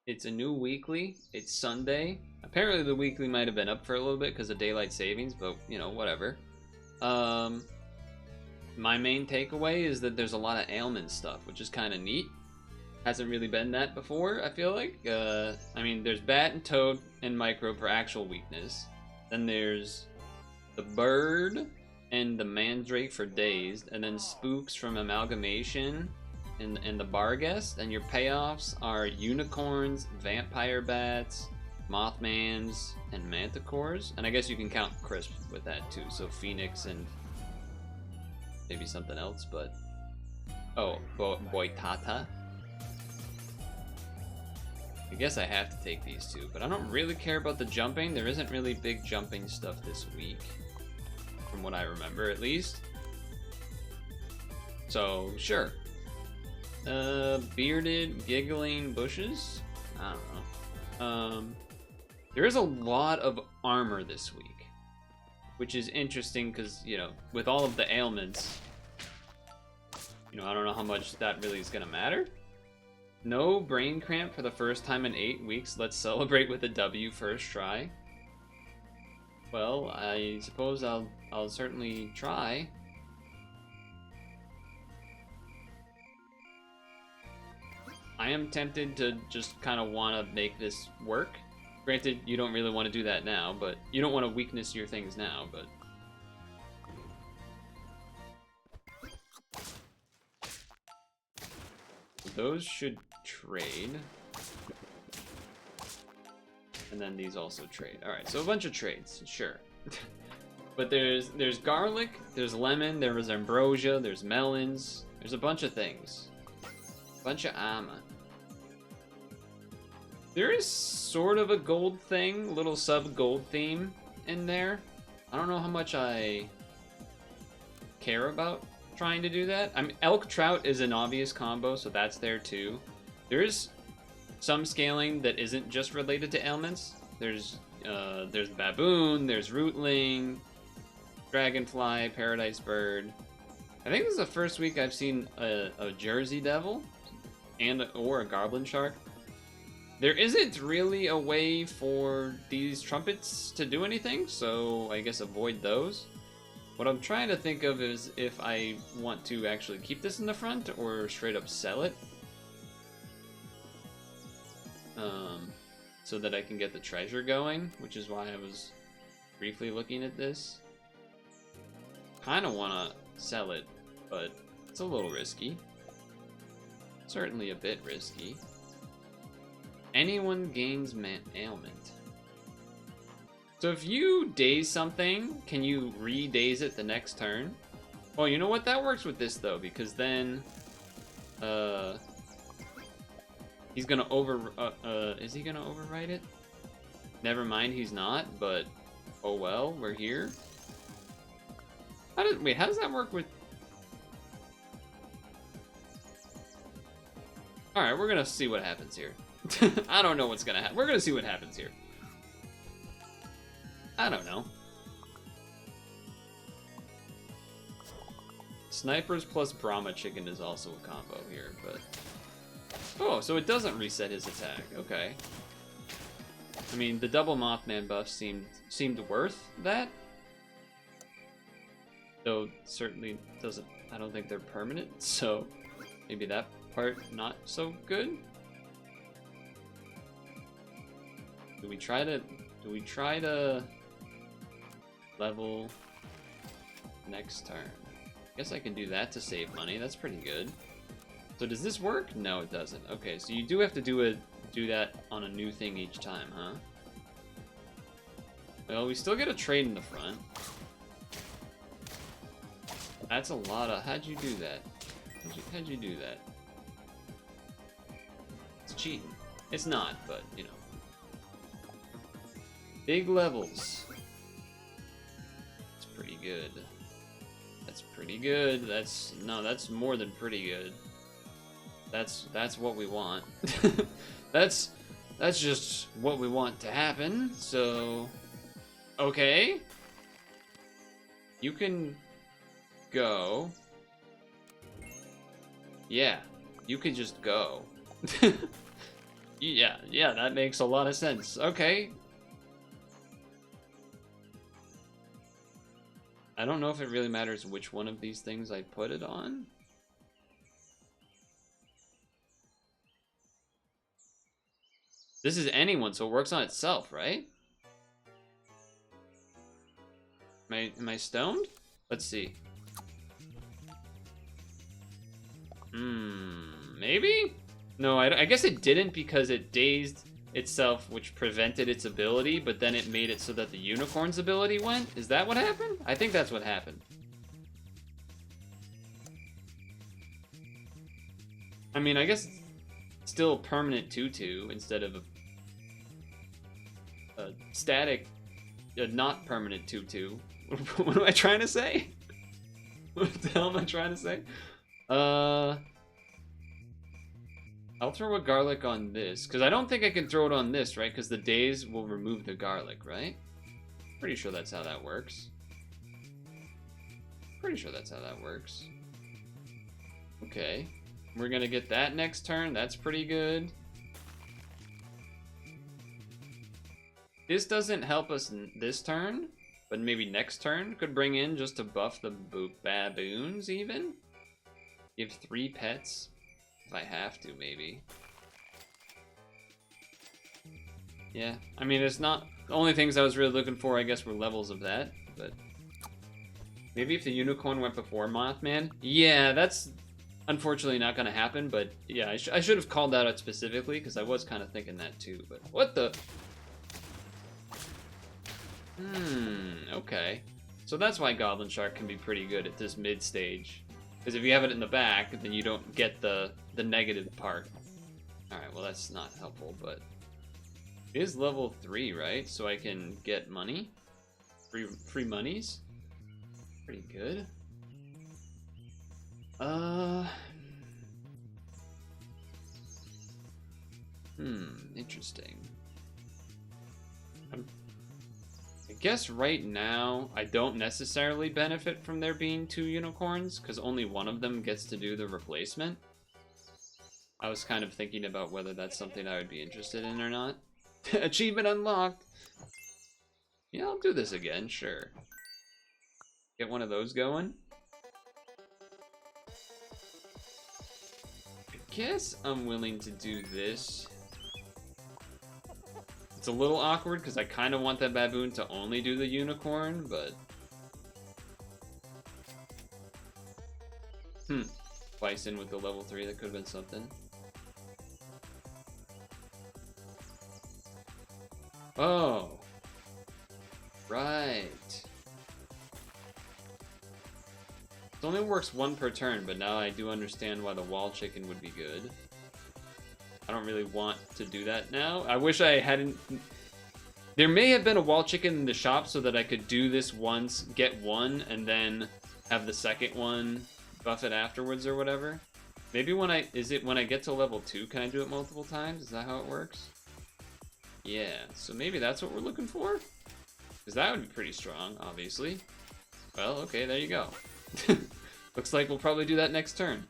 It's a new weekly. It's Sunday. Apparently the weekly might have been up for a little bit because of daylight savings, but you know, whatever. Um, my main takeaway is that there's a lot of ailment stuff, which is kind of neat. Hasn't really been that before, I feel like. I mean, there's Bat and Toad and Micro for actual weakness. Then there's the Bird and the Mandrake for Dazed, and then Spooks from Amalgamation and the Barghest. And your payoffs are Unicorns, Vampire Bats, Mothmans, and Manticores. And I guess you can count Crisp with that too, so Phoenix and maybe something else, but... Oh, Boitata. I guess I have to take these two, but I don't really care about the jumping. There isn't really big jumping stuff this week, from what I remember at least. So, sure. Bearded, giggling bushes? I don't know. There is a lot of armor this week, which is interesting because, you know, with all of the ailments, you know, I don't know how much that really is going to matter. No brain cramp for the first time in 8 weeks. Let's celebrate with a W first try. Well, I suppose I'll certainly try. I am tempted to just kind of want to make this work. Granted, you don't really want to do that now, but you don't want to weakness your things now, but... Those should trade. And then these also trade. Alright, so a bunch of trades, sure. But there's garlic, there's lemon, there's ambrosia, there's melons, there's a bunch of things. Bunch of ama. There is sort of a gold thing, little sub-gold theme in there. I don't know how much I care about trying to do that. I mean, elk trout is an obvious combo, so that's there too. There is some scaling that isn't just related to ailments. There's baboon, there's rootling, dragonfly, paradise bird. I think this is the first week I've seen a Jersey devil or a goblin shark. There isn't really a way for these trumpets to do anything, so I guess avoid those. What I'm trying to think of is if I want to actually keep this in the front or straight up sell it. So that I can get the treasure going, which is why I was briefly looking at this. Kind of want to sell it, but it's a little risky. Certainly a bit risky. Anyone gains ailment. So if you daze something, can you re-daze it the next turn? Well, you know what? That works with this, though, because then... he's gonna is he gonna overwrite it? Never mind, he's not, but... Oh well, we're here. Wait, how does that work with... Alright, we're gonna see what happens here. I don't know what's gonna happen. We're gonna see what happens here. I don't know. Snipers plus Brahma Chicken is also a combo here, but... Oh, so it doesn't reset his attack. Okay. I mean, the double Mothman buff seemed worth that. Though, certainly doesn't... I don't think they're permanent, so... Maybe that part not so good? Do we try to level next turn? I guess I can do that to save money. That's pretty good. So does this work? No, it doesn't. Okay, so you do have to do that on a new thing each time, huh? Well, we still get a trade in the front. That's a lot of... How'd you do that? How'd you do that? It's cheating. It's not, but, you know. Big levels. That's pretty good. That's pretty good. That's more than pretty good. That's what we want. that's just what we want to happen. So, okay. You can go. Yeah, you can just go. Yeah, that makes a lot of sense. Okay. I don't know if it really matters which one of these things I put it on. This is anyone, so it works on itself, right? Am I stoned? Let's see. Maybe? No, I guess it didn't because it dazed itself, which prevented its ability, but then it made it so that the unicorn's ability went? Is that what happened? I think that's what happened. I mean, I guess it's still permanent 2-2 instead of a static, not permanent 2-2. What am I trying to say? What the hell am I trying to say? I'll throw a garlic on this, because I don't think I can throw it on this, right? Because the daze will remove the garlic, right? Pretty sure that's how that works. Pretty sure that's how that works. Okay. We're gonna get that next turn. That's pretty good. This doesn't help us this turn, but maybe next turn could bring in just to buff the baboons even? Give 3 pets. If I have to, maybe. Yeah, I mean, it's not... The only things I was really looking for, I guess, were levels of that, but... Maybe if the unicorn went before Mothman? Yeah, that's unfortunately not gonna happen, but yeah, I should have called that out specifically, because I was kind of thinking that too, but... What the... Okay. So that's why Goblin Shark can be pretty good at this mid-stage. Because if you have it in the back, then you don't get the negative part. Alright, well that's not helpful, but... It is level 3, right? So I can get money? Free monies? Pretty good. Interesting. I guess right now, I don't necessarily benefit from there being 2 unicorns, because only one of them gets to do the replacement. I was kind of thinking about whether that's something I would be interested in or not. Achievement unlocked! Yeah, I'll do this again, sure. Get one of those going. I guess I'm willing to do this. It's a little awkward because I kind of want that baboon to only do the unicorn, but... Bison with the level 3, that could have been something. Oh. Right. It only works 1 per turn, but now I do understand why the wall chicken would be good. I don't really want to do that now. I wish I hadn't... There may have been a wall chicken in the shop so that I could do this once, get 1, and then have the second one buff it afterwards or whatever. Maybe when I... Is it when I get to level 2, can I do it multiple times? Is that how it works? Yeah, so maybe that's what we're looking for? Because that would be pretty strong, obviously. Well, okay, there you go. Looks like we'll probably do that next turn.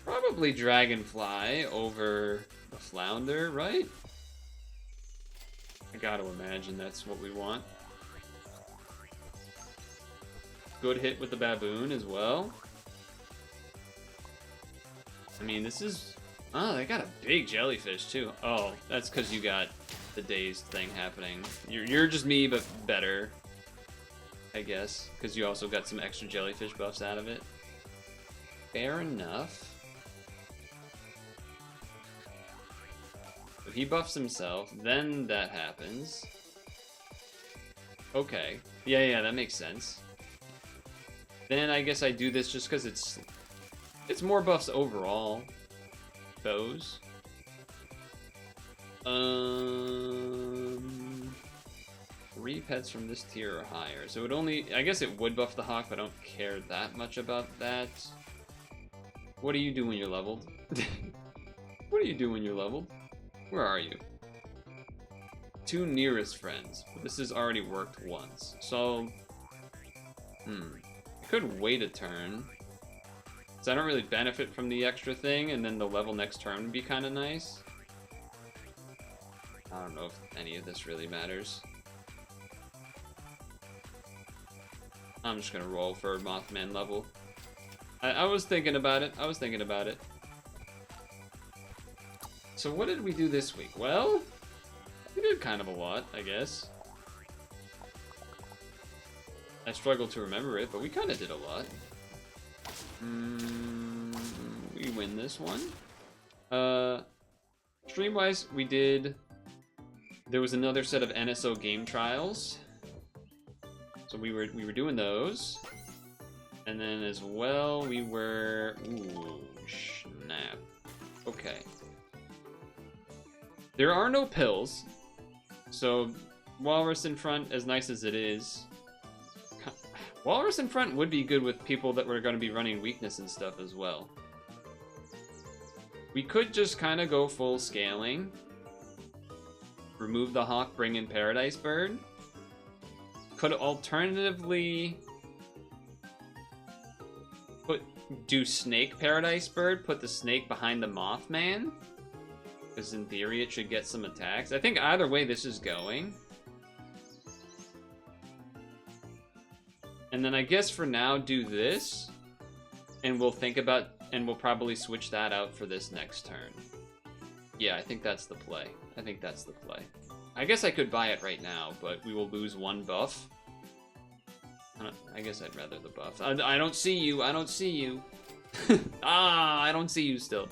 Probably Dragonfly over the Flounder, right? I gotta imagine that's what we want. Good hit with the Baboon as well. I mean, this is... Oh, they got a big jellyfish, too. Oh, that's because you got the dazed thing happening. You're just me, but better, I guess. Because you also got some extra jellyfish buffs out of it. Fair enough. If he buffs himself, then that happens. Okay. Yeah, that makes sense. Then I guess I do this just because it's more buffs overall. Those. 3 pets from this tier or higher. So it only... I guess it would buff the hawk, but I don't care that much about that. What do you do when you're leveled? What do you do when you're leveled? Where are you? 2 nearest friends. But this has already worked once. So... I could wait a turn. So I don't really benefit from the extra thing, and then the level next turn would be kind of nice. I don't know if any of this really matters. I'm just gonna roll for Mothman level. I was thinking about it. So what did we do this week? Well, we did kind of a lot, I guess. I struggle to remember it, but we kind of did a lot. We win this one. Stream-wise, we did... There was another set of NSO game trials. So we were doing those. And then as well, we were... Ooh, snap. Okay. There are no pills. So, Walrus in front, as nice as it is... Walrus in front would be good with people that were going to be running weakness and stuff as well. We could just kind of go full scaling. Remove the Hawk, bring in Paradise Bird. Could alternatively... do Snake Paradise Bird, put the Snake behind the Mothman. Because in theory it should get some attacks. I think either way this is going. And then I guess for now do this. And we'll think about, and we'll probably switch that out for this next turn. Yeah, I think that's the play. I guess I could buy it right now, but we will lose one buff. I guess I'd rather the buff. I don't see you. I don't see you still.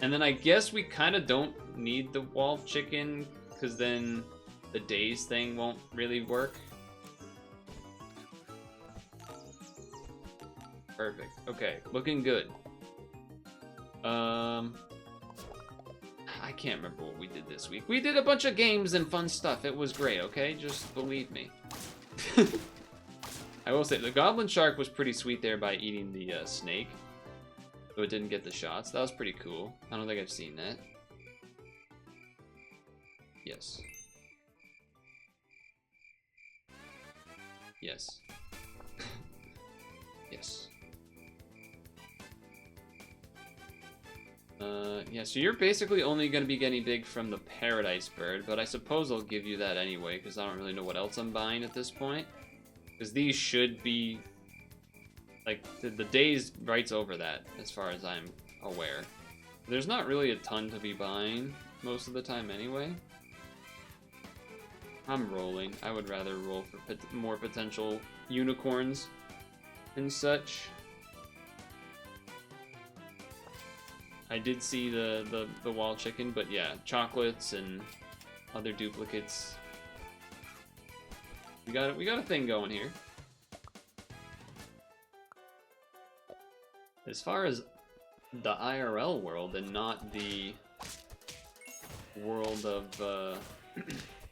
And then I guess we kind of don't need the wall chicken, because then the days thing won't really work. Perfect. Okay, looking good. I can't remember what we did this week. We did a bunch of games and fun stuff. It was great, okay? Just believe me. I will say, the Goblin Shark was pretty sweet there by eating the snake. So it didn't get the shots. That was pretty cool. I don't think I've seen that. Yes. Yes. Yes. Yeah, so you're basically only going to be getting big from the Paradise Bird, but I suppose I'll give you that anyway, because I don't really know what else I'm buying at this point. Because these should be, like, the days right's over that, as far as I'm aware. There's not really a ton to be buying most of the time anyway. I'm rolling. I would rather roll for more potential unicorns and such. I did see the wall chicken, but yeah, chocolates and other duplicates. We got a thing going here. As far as the IRL world and not the world of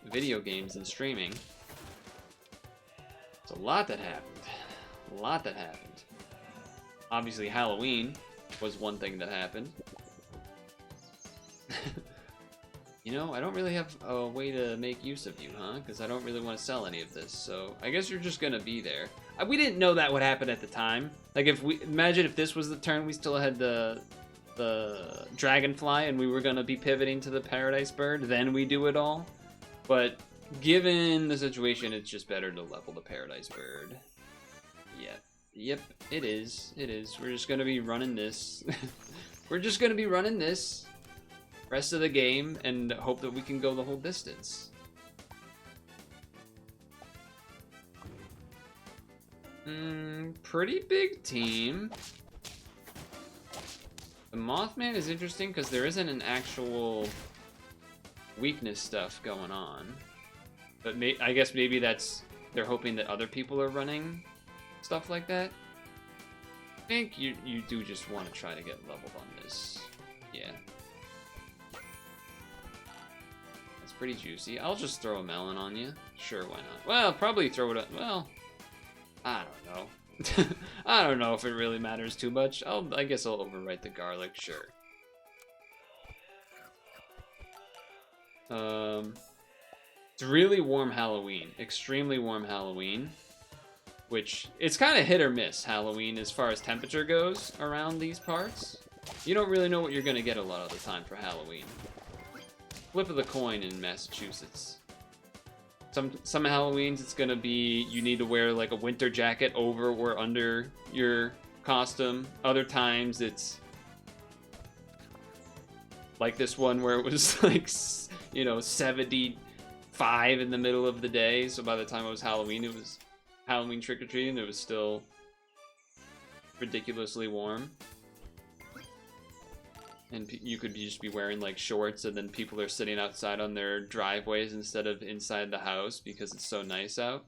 video games and streaming, it's a lot that happened. A lot that happened. Obviously, Halloween was one thing that happened. You know, I don't really have a way to make use of you, huh? Because I don't really want to sell any of this, so I guess you're just gonna be there. We didn't know that would happen at the time. Like, imagine if this was the turn, we still had the Dragonfly, and we were gonna be pivoting to the Paradise Bird, then we do it all. But given the situation, it's just better to level the Paradise Bird. Yeah. Yep, it is. It is. We're just gonna be running this. We're just gonna be running this rest of the game and hope that we can go the whole distance. Pretty big team. The Mothman is interesting because there isn't an actual weakness stuff going on. But I guess maybe they're hoping that other people are running stuff like that. I think you do just want to try to get leveled on this. Yeah. That's pretty juicy. I'll just throw a melon on you. Sure, why not? Well, probably throw it up. Well, I don't know. I don't know if it really matters too much. I guess I'll overwrite the garlic, sure. It's really warm Halloween. Extremely warm Halloween. Which, it's kind of hit or miss, Halloween, as far as temperature goes around these parts. You don't really know what you're going to get a lot of the time for Halloween. flip of the coin in Massachusetts. Some Halloweens it's gonna be you need to wear like a winter jacket over or under your costume. Other times it's like this one where it was like, you know, 75 in the middle of the day. So by the time it was Halloween trick-or-treating, it was still ridiculously warm. And you could just be wearing like shorts, and then people are sitting outside on their driveways instead of inside the house because it's so nice out.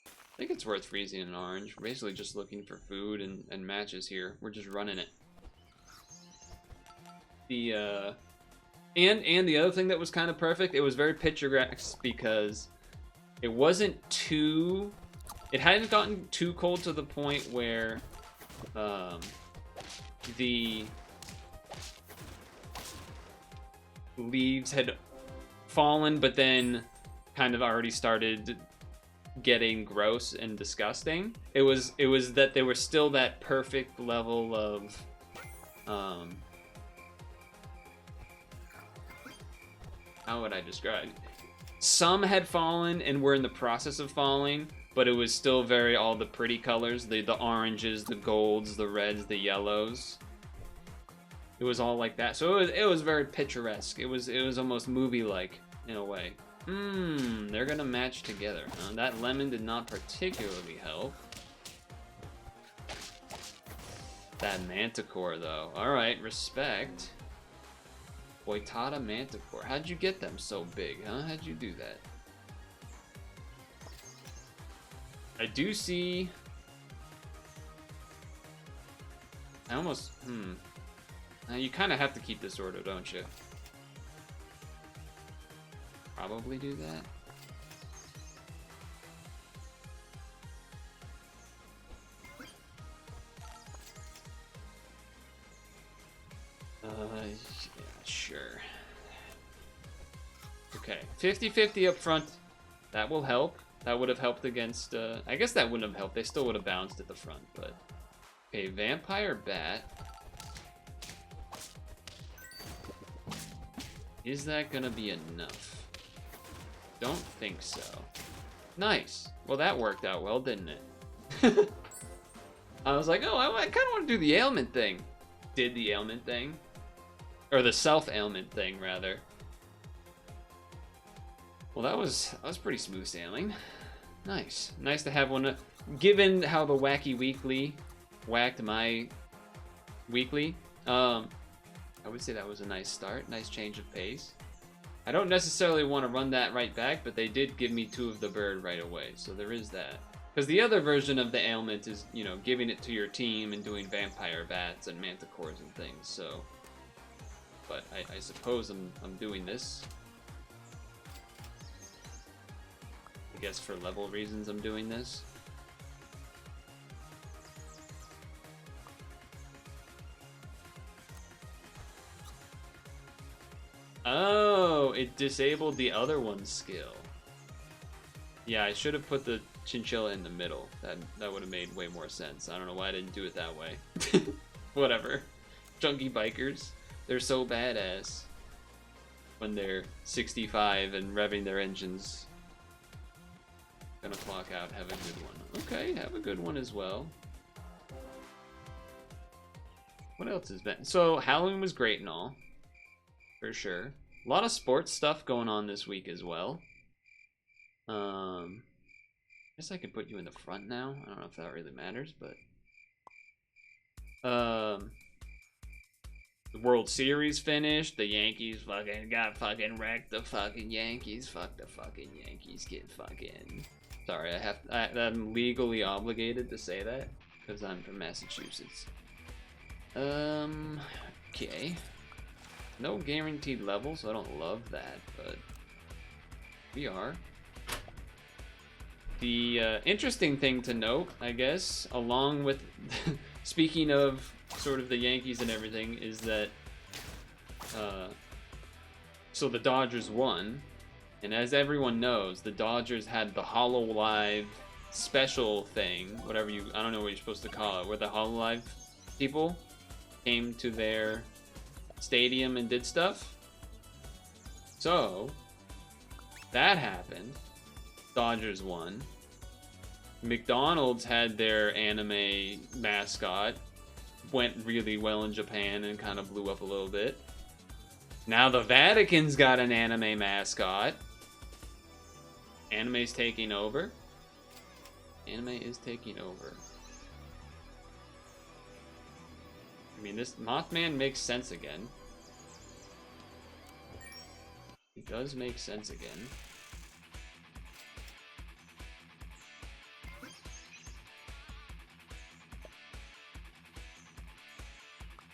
I think it's worth freezing an orange. We're basically just looking for food and matches here. We're just running it. The and the other thing that was kind of perfect, it was very picturesque because it wasn't too, it hadn't gotten too cold to the point where the leaves had fallen, but then kind of already started getting gross and disgusting. It was that they were still that perfect level of how would I describe it? Some had fallen and were in the process of falling, but it was still very all the pretty colors, the oranges, the golds, the reds, the yellows. It was all like that. So it was very picturesque. It was almost movie-like in a way. They're gonna match together. That lemon did not particularly help. That manticore though. Alright, respect. Boitata manticore. How'd you get them so big, huh? How'd you do that? I do see... I almost... you kind of have to keep this order, don't you? Probably do that. Yeah, sure. Okay, 50-50 up front. That will help. That would have helped against, I guess that wouldn't have helped. They still would have bounced at the front, but... Okay, vampire bat. Is that gonna be enough? Don't think so. Nice. Well, that worked out well, didn't it? I was like, oh, I kind of want to do the ailment thing. Did the ailment thing. Or the self-ailment thing, rather. Well, that was pretty smooth sailing. Nice. Nice to have one. Given how the Wacky Weekly whacked my weekly, I would say that was a nice start. Nice change of pace. I don't necessarily want to run that right back, but they did give me 2 of the bird right away, so there is that. Because the other version of the ailment is, you know, giving it to your team and doing vampire bats and manticores and things, so... But I suppose I'm doing this. I guess for level reasons I'm doing this. Oh, it disabled the other one's skill. Yeah, I should have put the chinchilla in the middle. That would have made way more sense. I don't know why I didn't do it that way. Whatever. Junkie bikers. They're so badass when they're 65 and revving their engines. Gonna clock out, have a good one. Okay, have a good one as well. What else has been? So, Halloween was great and all. For sure. A lot of sports stuff going on this week as well. I guess I could put you in the front now. I don't know if that really matters, but... The World Series finished. The Yankees got wrecked. The fucking Yankees. Fuck the fucking Yankees. Get fucking... Sorry, I'm legally obligated to say that because I'm from Massachusetts. Okay. No guaranteed level, so I don't love that, but we are. The interesting thing to note, I guess, along with speaking of sort of the Yankees and everything, is that so the Dodgers won, and as everyone knows, the Dodgers had the HoloLive special thing, whatever I don't know what you're supposed to call it, where the HoloLive people came to their stadium and did stuff. So, that happened. Dodgers won. McDonald's had their anime mascot. Went really well in Japan and kind of blew up a little bit. Now the Vatican's got an anime mascot. Anime's taking over. Anime is taking over. I mean, this Mothman makes sense again. It does make sense again.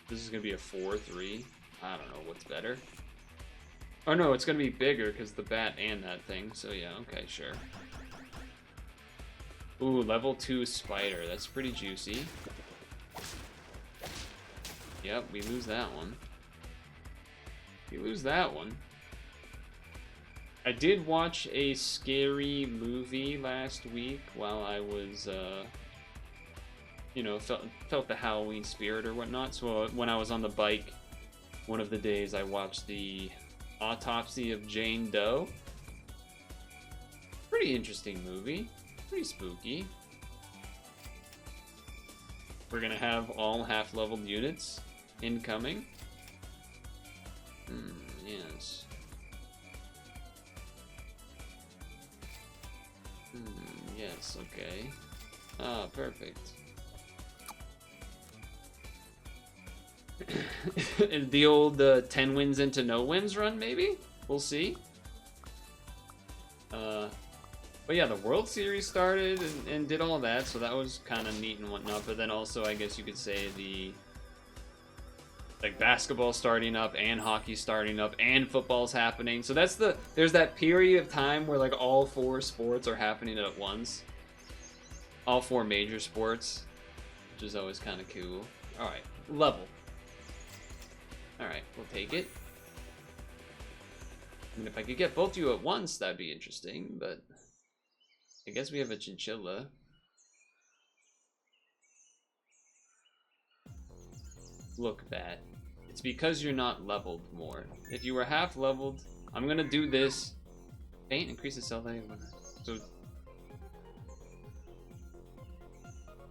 This is going to be a 4-3. I don't know what's better. Oh no, it's going to be bigger because the bat and that thing. So yeah, okay, sure. Ooh, level 2 spider. That's pretty juicy. Yep, we lose that one. We lose that one. I did watch a scary movie last week while I was, you know, felt the Halloween spirit or whatnot. So when I was on the bike, one of the days I watched the Autopsy of Jane Doe. Pretty interesting movie. Pretty spooky. We're gonna have all half-leveled units incoming. Yes. Yes, okay. Ah, perfect. The old 10 wins into no wins run, maybe? We'll see. But yeah, the World Series started and did all that, so that was kind of neat and whatnot. But then also, I guess you could say the basketball starting up and hockey starting up and football's happening. So there's that period of time where like all 4 sports are happening at once. All 4 major sports, which is always kind of cool. All right, level. All right, we'll take it. I mean, if I could get both of you at once, that'd be interesting, but I guess we have a chinchilla. Look, Bat. It's because you're not leveled more. If you were half leveled, I'm gonna do this. Faint increases self value. So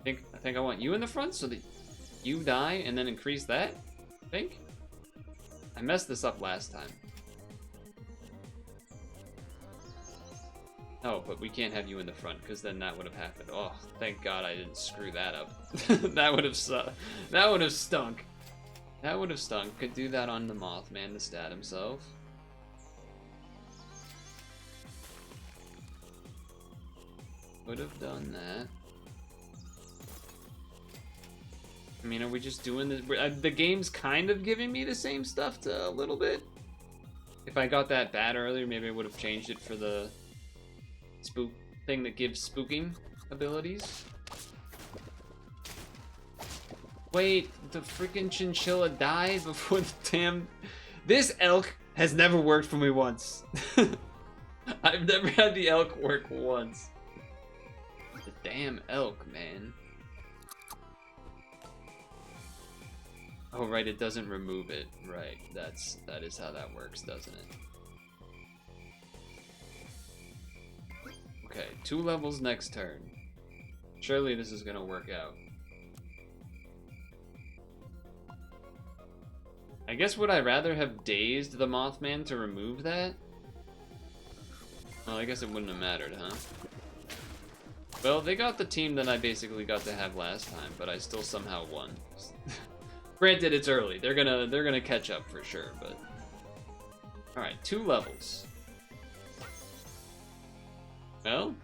I think I want you in the front so that you die and then increase that. I think I messed this up last time. Oh, but we can't have you in the front because then that would have happened. Oh, thank God I didn't screw that up. That would have that would have stunk. That would have stunk. Could do that on the Mothman to stat himself. Would have done that. I mean, are we just doing this? The game's kind of giving me the same stuff a little bit. If I got that bat earlier, maybe I would have changed it for the spook thing that gives spooking abilities. Wait, the freaking chinchilla died before the damn... This elk has never worked for me once. I've never had the elk work once. The damn elk, man. Oh, right, it doesn't remove it. Right, that is how that works, doesn't it? Okay, 2 levels next turn. Surely this is gonna work out. I guess would I rather have dazed the Mothman to remove that? Well, I guess it wouldn't have mattered, huh? Well, they got the team that I basically got to have last time, but I still somehow won. Granted, it's early. They're gonna catch up for sure, but all right, 2 levels. Well,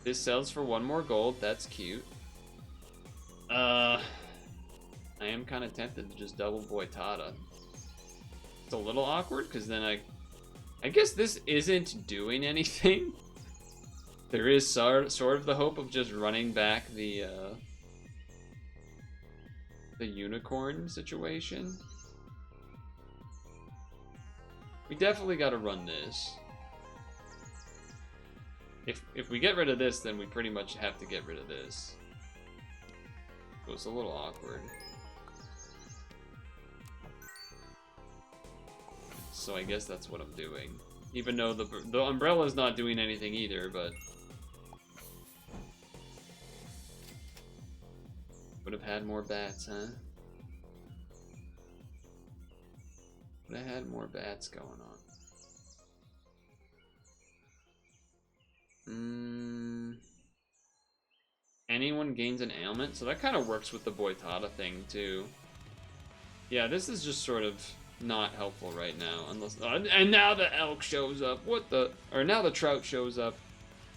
this sells for 1 more gold. That's cute. I am kind of tempted to just double Boitada. It's a little awkward because then I guess this isn't doing anything. There is sort of the hope of just running back the unicorn situation. We definitely got to run this. If we get rid of this, then we pretty much have to get rid of this. So it's a little awkward. so I guess that's what I'm doing. Even though the umbrella's not doing anything either, but... Would have had more bats, huh? Would have had more bats going on. Anyone gains an ailment? So that kind of works with the Boitada thing, too. Yeah, this is just sort of not helpful right now, unless... and now the elk shows up. What the... Or now the trout shows up.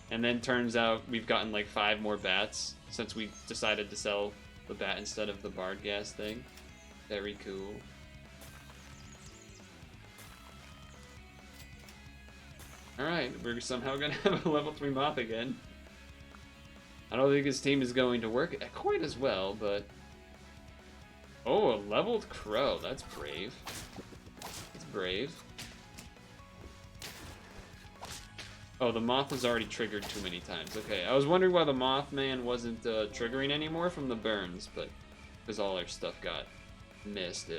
And then turns out we've gotten like 5 more bats since we decided to sell the bat instead of the bard gas thing. Very cool. Alright, we're somehow gonna have a level 3 moth again. I don't think his team is going to work quite as well, but... Oh, a leveled crow. That's brave. That's brave. Oh, the moth has already triggered too many times. Okay, I was wondering why the Mothman wasn't triggering anymore from the burns, but... Because all our stuff got missed.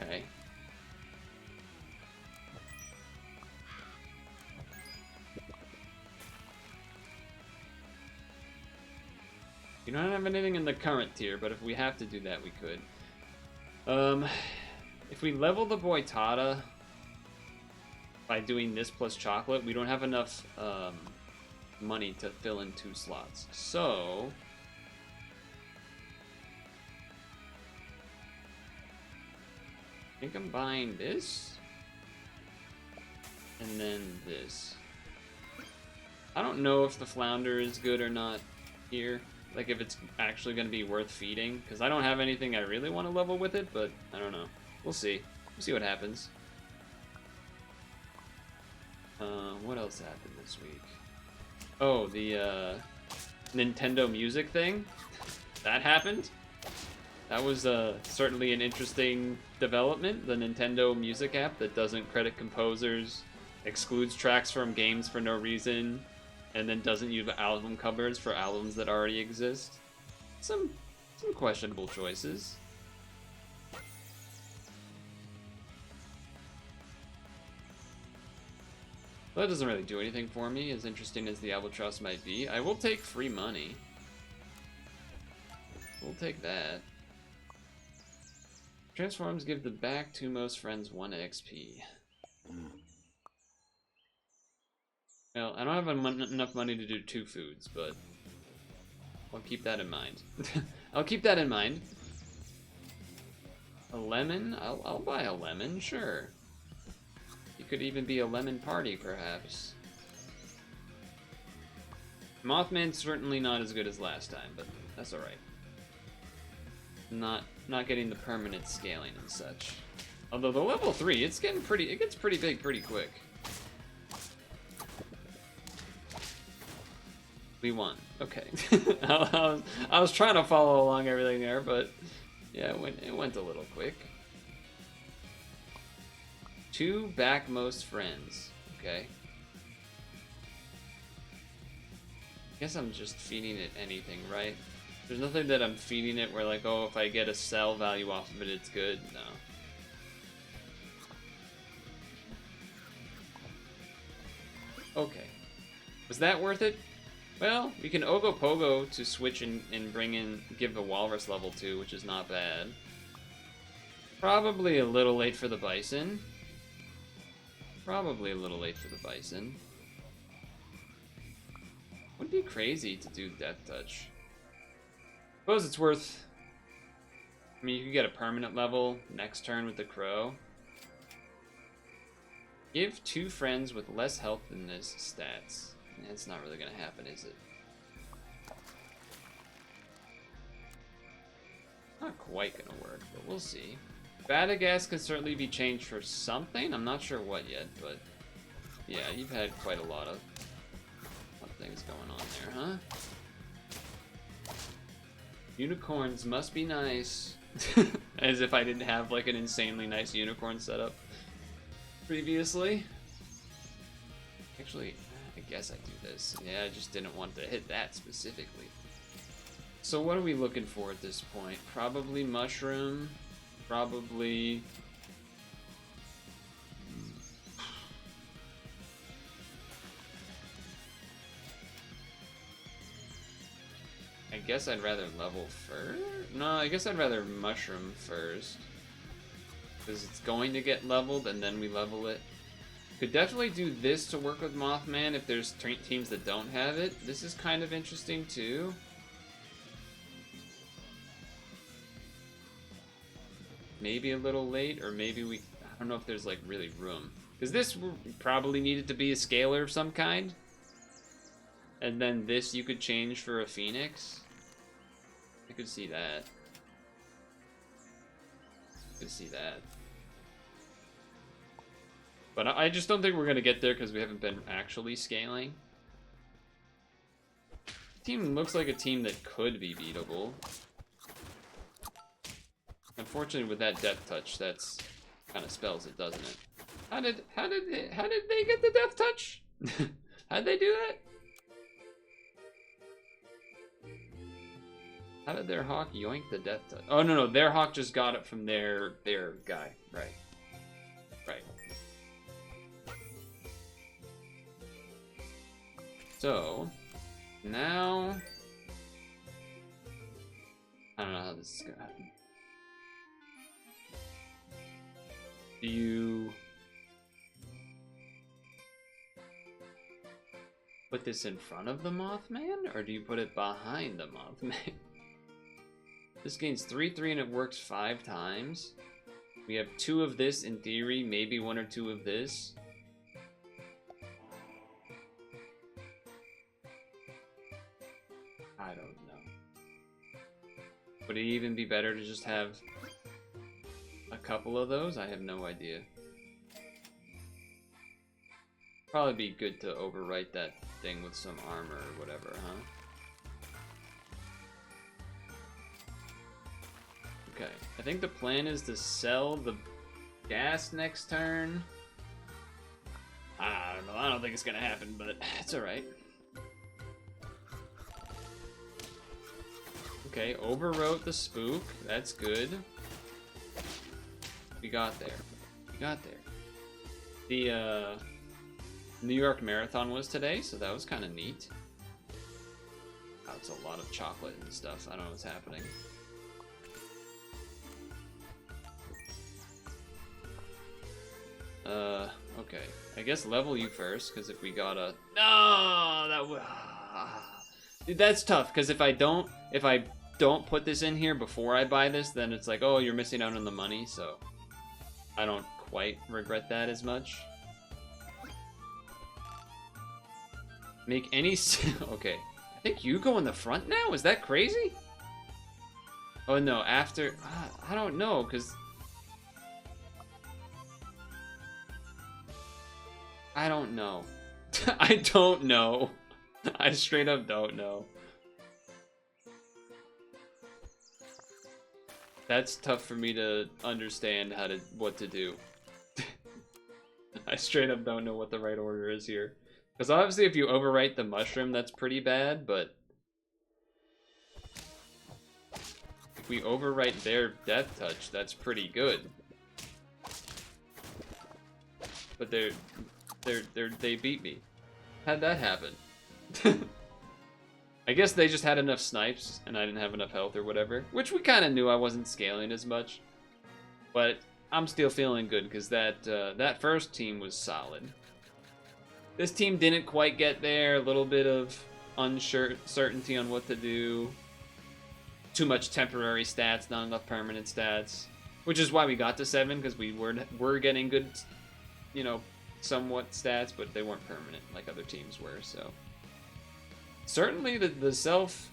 Okay. We don't have anything in the current tier, but if we have to do that, we could. If we level the Boitada by doing this plus chocolate, we don't have enough money to fill in 2 slots. So... I think I'm buying this, and then this. I don't know if the flounder is good or not here, like if it's actually going to be worth feeding, because I don't have anything I really want to level with it, but I don't know. We'll see. We'll see what happens. What else happened this week? Oh, the Nintendo Music thing. That happened. That was certainly an interesting development, the Nintendo Music app that doesn't credit composers, excludes tracks from games for no reason, and then doesn't use album covers for albums that already exist. Some questionable choices. That doesn't really do anything for me, as interesting as the Albatross might be. I will take free money. We'll take that. Transforms give the back 2 most friends 1 XP. Well, I don't have enough money to do 2 foods, but I'll keep that in mind. I'll keep that in mind. A lemon? I'll buy a lemon, sure. It could even be a lemon party, perhaps. Mothman's certainly not as good as last time, but that's alright. Not getting the permanent scaling and such. Although the level 3, it gets pretty big pretty quick. We won. Okay. I was trying to follow along everything there, but yeah, it went a little quick. 2 backmost friends. Okay. Guess I'm just feeding it anything, right? There's nothing that I'm feeding it where like, oh, if I get a sell value off of it, it's good. No. Okay. Was that worth it? Well, we can Ogopogo to switch and give a Walrus level 2, which is not bad. Probably a little late for the Bison. Probably a little late for the Bison. Would be crazy to do Death Touch. Suppose it's worth... I mean, you could get a permanent level next turn with the Crow. Give 2 friends with less health than this stats. It's not really going to happen, is it? Not quite going to work, but we'll see. Badagas can certainly be changed for something. I'm not sure what yet, but yeah, you've had quite a lot of things going on there, huh? Unicorns must be nice. As if I didn't have like an insanely nice unicorn setup previously. Actually, I guess I do this. Yeah, I just didn't want to hit that specifically. So what are we looking for at this point? Probably mushroom. Probably... I guess I'd rather level first? No, I guess I'd rather mushroom first. Because it's going to get leveled and then we level it. Could definitely do this to work with Mothman if there's teams that don't have it. This is kind of interesting too. Maybe a little late, or maybe we... I don't know if there's like really room. Because this probably needed to be a scalar of some kind. And then this you could change for a phoenix. I could see that. I could see that. But I just don't think we're going to get there because we haven't been actually scaling. Team looks like a team that could be beatable. Unfortunately, with that death touch, that's kind of spells it, doesn't it? How did they get the death touch? How'd they do that? How did their hawk yoink the death touch? Oh no, their hawk just got it from their guy. Right. Right. So now I don't know how this is gonna happen. Do you put this in front of the Mothman, or do you put it behind the Mothman? This gains 3/3 and it works 5 times. We have 2 of this in theory, maybe 1 or 2 of this. I don't know. Would it even be better to just have a couple of those? I have no idea. Probably be good to overwrite that thing with some armor or whatever, huh? Okay, I think the plan is to sell the gas next turn. I don't know, I don't think it's gonna happen, but it's alright. Okay, overwrote the spook, that's good. We got there. We got there. The New York Marathon was today, so that was kind of neat. Oh, it's a lot of chocolate and stuff. I don't know what's happening. Okay. I guess level you first, because if we got a... No! That would... Dude, that's tough, because if I don't put this in here before I buy this, then it's like, oh, you're missing out on the money, so... I don't quite regret that as much. Make any... Okay. I think you go in the front now? Is that crazy? Oh, no. After... I don't know, because... I don't know. I don't know. I straight up don't know. That's tough for me to understand what to do. I straight up don't know what the right order is here. Because obviously if you overwrite the mushroom, that's pretty bad, but... If we overwrite their death touch, that's pretty good. But they beat me. How'd that happen? I guess they just had enough snipes, and I didn't have enough health or whatever. Which we kind of knew I wasn't scaling as much. But I'm still feeling good, because that first team was solid. This team didn't quite get there. A little bit of uncertainty on what to do. Too much temporary stats, not enough permanent stats. Which is why we got to 7, because we were getting good, you know, somewhat stats, but they weren't permanent like other teams were, so... Certainly the self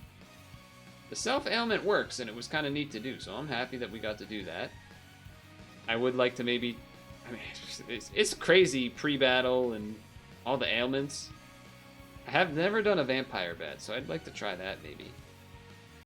ailment works, and it was kind of neat to do, so I'm happy that we got to do that. I would like to maybe... I mean, it's crazy pre-battle and all the ailments. I have never done a vampire bat, so I'd like to try that maybe.